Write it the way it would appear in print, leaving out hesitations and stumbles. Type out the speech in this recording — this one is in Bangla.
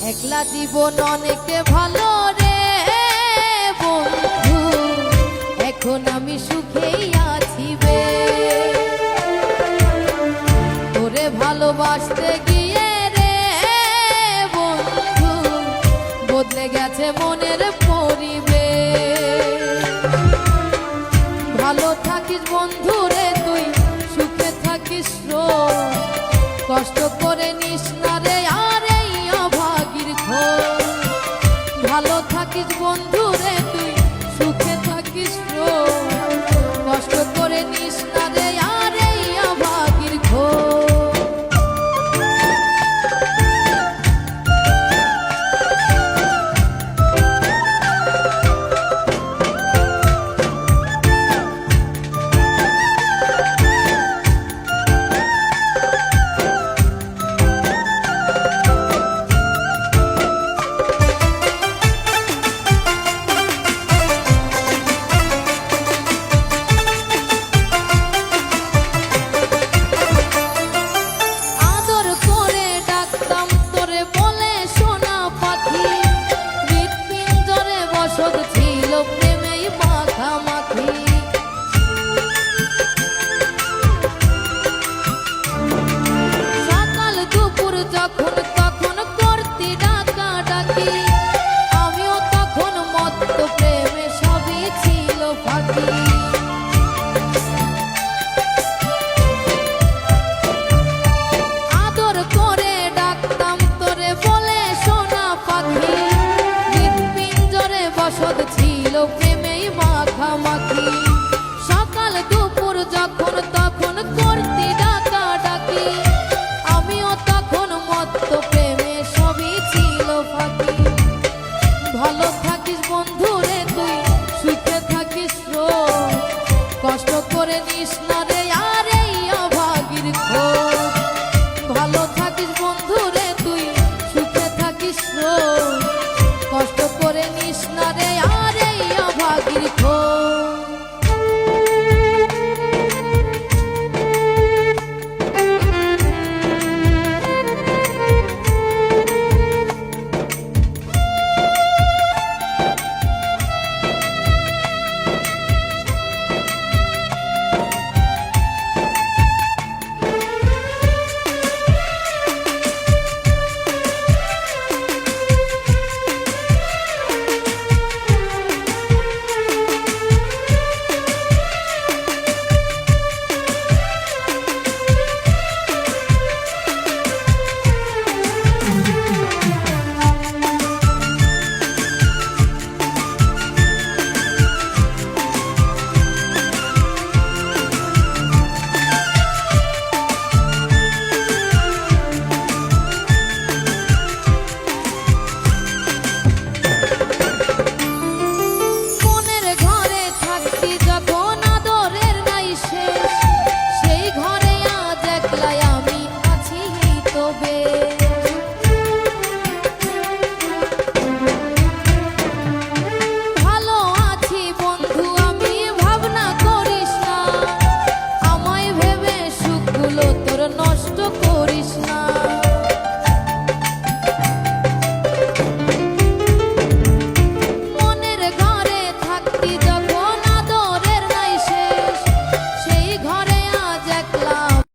একলা জীবন অনেক ভালো রে বন্ধু, এখন আমি সুখেই আছি বে। তোরে ভালোবাসতে গিয়ে রে বন্ধু বদলে গেছে মনের পরিবেশ। ভালো থাকিস বন্ধু রে তুই, সুখে থাকিস রোজ, কষ্ট করে নিস না রে আর এই অভাগীর ঘোর। ভালো থাকিস বন্ধু রে তুই, সুখে থাকিস রোজ, কষ্ট করে নিস না রে আর এই অভাগীর ঘোর। ছিল প্রেমেই মাখামাখি, সকাল দুপুর যখন তখন করতি ডাকাডাকি, আমিও তখন মত্ত প্রেমে সবই ছিল ফাঁকি। আদর করে ডাকতাম তোরে বলে সোনা পাখি, বসত ছিল প্রেমেই মাখামাখি, সকাল দুপুর যখন তখন করতি ডাকাডাকি, আমিও তখন মত্ত প্রেমে সবই ছিল ফাঁকি। ভালো থাকিস বন্ধু রে তুই, সুখে থাকিস রোজ, কষ্ট করে নিস না রে আর এই অভাগীর ঘোর। ভালো থাকিস বন্ধু রে তুই, সুখে থাকিস রোজ, কষ্ট করে নিস না রে আর এই অভাগীর ঘোর। be